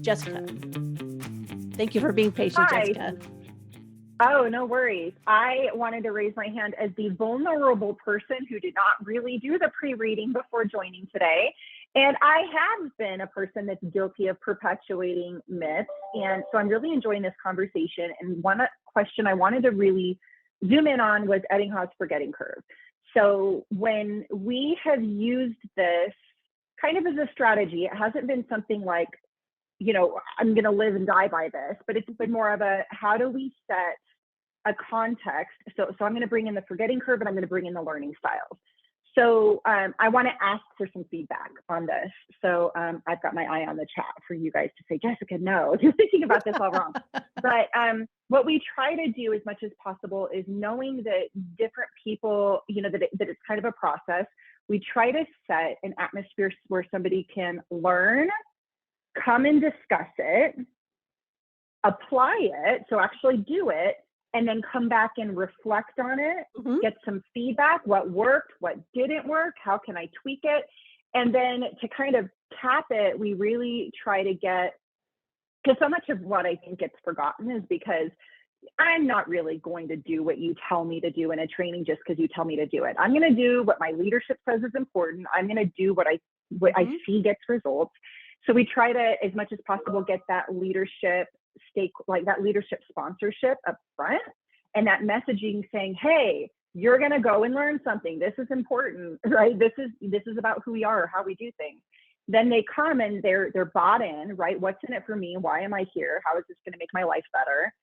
Jessica. Thank you for being patient, Hi. Jessica. Oh, no worries. I wanted to raise my hand as the vulnerable person who did not really do the pre-reading before joining today. And I have been a person that's guilty of perpetuating myths. And so I'm really enjoying this conversation. And one question I wanted to really zoom in on was Ebbinghaus' forgetting curve. So when we have used this kind of as a strategy, it hasn't been something like, you know, I'm going to live and die by this, but it's been more of a, how do we set a context? So I'm going to bring in the forgetting curve and I'm going to bring in the learning styles. So I want to ask for some feedback on this. So I've got my eye on the chat for you guys to say, Jessica, no, you're thinking about this all wrong. But what we try to do as much as possible is knowing that different people, you know, that it's kind of a process. We try to set an atmosphere where somebody can learn, come and discuss it, apply it, so actually do it, and then come back and reflect on it, get some feedback, what worked, what didn't work, how can I tweak it? And then to kind of cap it, we really try to get, because so much of what I think gets forgotten is because I'm not really going to do what you tell me to do in a training just because you tell me to do it. I'm going to do what my leadership says is important. I'm going to do what I see gets results. So we try to, as much as possible, get that leadership like that leadership sponsorship up front, and that messaging saying, hey, you're going to go and learn something. This is important, right? This is about who we are, or how we do things. Then they come and they're bought in, right? What's in it for me? Why am I here? How is this going to make my life better?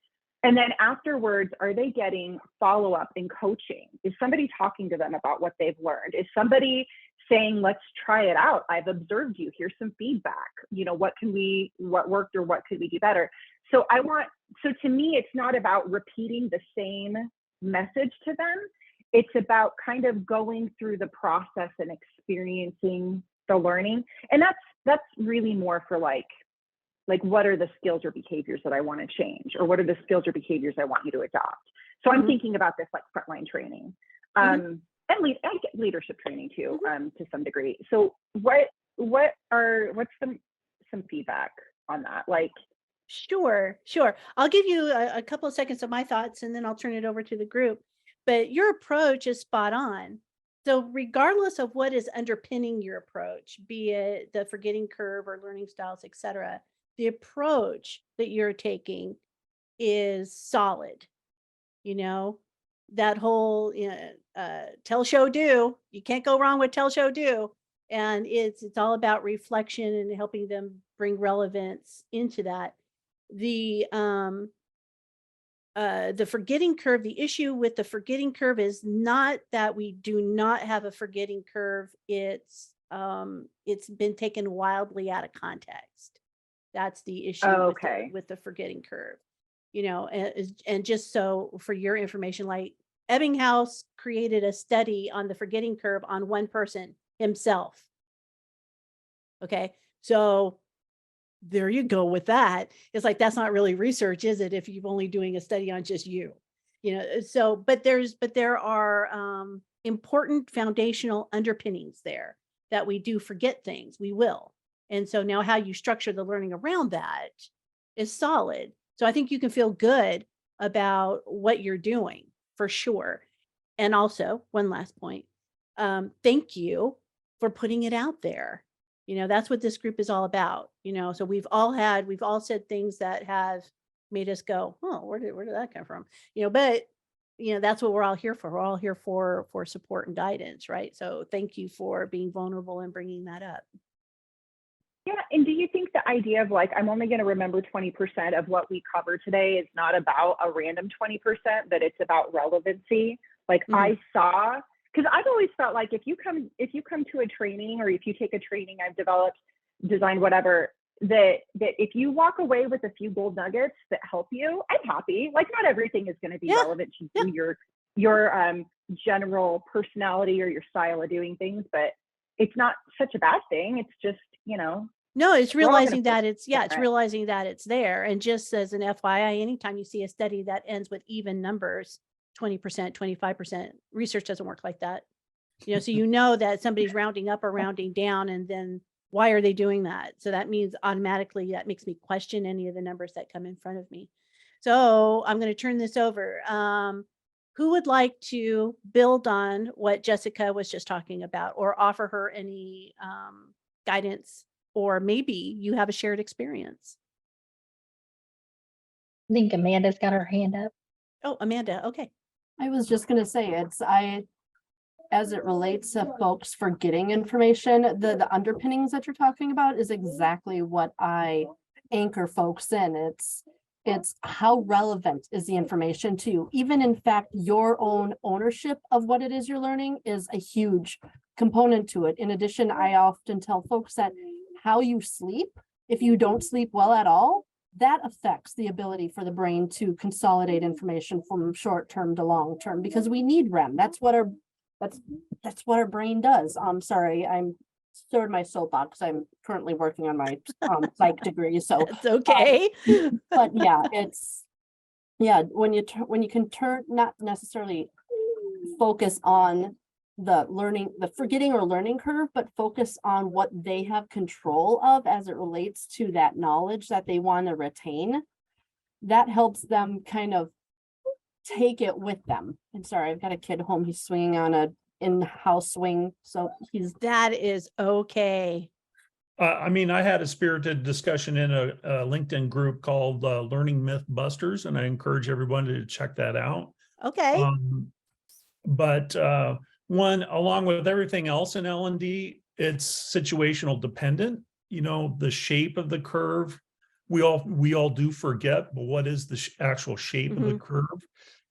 And then afterwards, are they getting follow-up and coaching? Is somebody talking to them about what they've learned? Is somebody saying, let's try it out? I've observed you. Here's some feedback. You know, what worked or what could we do better? So to me, it's not about repeating the same message to them. It's about kind of going through the process and experiencing the learning. And that's really more for like what are the skills or behaviors that I want to change, or what are the skills or behaviors I want you to adopt? So I'm thinking about this like frontline training, and leadership training too, to some degree. So what's some feedback on that? Like, Sure. I'll give you a couple of seconds of my thoughts and then I'll turn it over to the group. But your approach is spot on. So regardless of what is underpinning your approach, be it the forgetting curve or learning styles, etc., the approach that you're taking is solid. You know, that whole tell, show, do. You can't go wrong with tell, show, do. And it's all about reflection and helping them bring relevance into that. The forgetting curve, the issue with the forgetting curve is not that we do not have a forgetting curve. It's been taken wildly out of context. That's the issue with the forgetting curve. You know, and just so for your information, like Ebbinghaus created a study on the forgetting curve on one person himself. Okay, so there you go with that. It's like, that's not really research, is it? If you're only doing a study on just you, you know, so, but there are important foundational underpinnings there that we do forget things, we will. And so now how you structure the learning around that is solid. So I think you can feel good about what you're doing for sure. And also one last point, thank you for putting it out there. You know, that's what this group is all about, you know, so we've all said things that have made us go, oh, where did that come from? You know, but you know, that's what we're all here for. We're all here for support and guidance, right? So thank you for being vulnerable and bringing that up. Yeah, and do you think the idea of like, I'm only going to remember 20% of what we cover today is not about a random 20%, but it's about relevancy? Like I saw, because I've always felt like if you come to a training, or if you take a training I've developed, designed, whatever, that if you walk away with a few gold nuggets that help you, I'm happy. Like not everything is going to be relevant to your general personality or your style of doing things, but it's not such a bad thing. It's just, you know. No, it's realizing that it's realizing that it's there. And just as an FYI, anytime you see a study that ends with even numbers, 20%, 25%, research doesn't work like that. You know, so you know that somebody's rounding up or rounding down, and then Why are they doing that? So that means automatically that makes me question any of the numbers that come in front of me. So I'm going to turn this over. Who would like to build on what Jessica was just talking about, or offer her any guidance, or maybe you have a shared experience? I think Amanda's got her hand up. Oh, Amanda. Okay. I was just gonna say, as it relates to folks forgetting information, the underpinnings that you're talking about is exactly what I anchor folks in. It's how relevant is the information to you. Even in fact, your own ownership of what it is you're learning is a huge component to it. In addition, I often tell folks that how you sleep, if you don't sleep well at all, that affects the ability for the brain to consolidate information from short-term to long-term, because we need REM. That's what our brain does. Sorry, I'm stirred my soapbox. I'm currently working on my psych degree, so It's okay. but yeah, when you can not necessarily focus on the forgetting or learning curve, but focus on what they have control of as it relates to that knowledge that they want to retain, that helps them kind of take it with them. And sorry, I've got a kid home. He's swinging on a in-house swing, so That is okay. I mean, I had a spirited discussion in a LinkedIn group called Learning Myth Busters, and I encourage everyone to check that out. Okay. But one, along with everything else in L&D, it's situational dependent. You know, the shape of the curve, we all do forget, but what is the actual shape of the curve?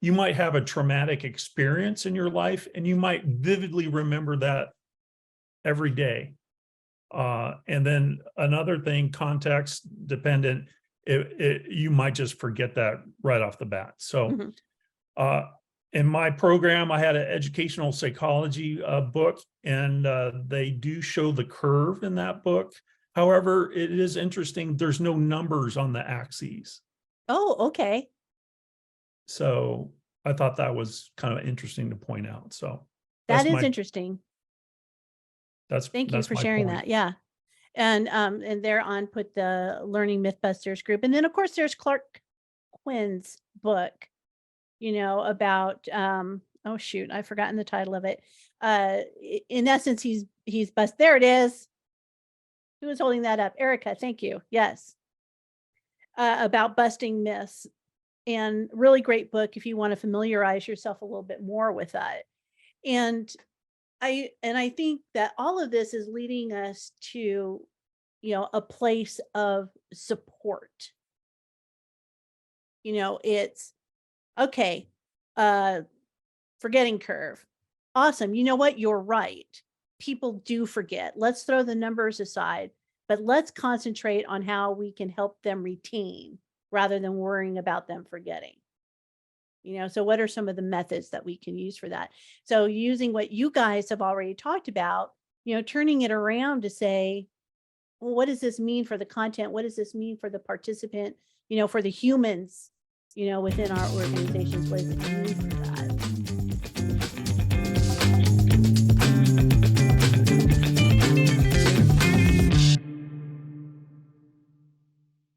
You might have a traumatic experience in your life, and you might vividly remember that every day. And then another thing, context dependent, you might just forget that right off the bat. So in my program, I had an educational psychology book, and they do show the curve in that book. However, it is interesting, there's no numbers on the axes. Oh, okay. So I thought that was kind of interesting to point out. So That is interesting. Thank you for my sharing point. that. Yeah. And there on put the Learning Mythbusters group. And then of course there's Clark Quinn's book, about oh shoot, I've forgotten the title of it. In essence, he's there it is. Who was holding that up? Erica, thank you. Yes. About busting myths. And really great book if you want to familiarize yourself a little bit more with that. And I think that all of this is leading us to, a place of support. It's okay. Forgetting curve. Awesome. You know what? You're right. People do forget. Let's throw the numbers aside, but let's concentrate on how we can help them retain rather than worrying about them forgetting. So what are some of the methods that we can use for that? So using what you guys have already talked about, turning it around to say, well, what does this mean for the content? What does this mean for the participant, for the humans, within our organizations? What does it mean for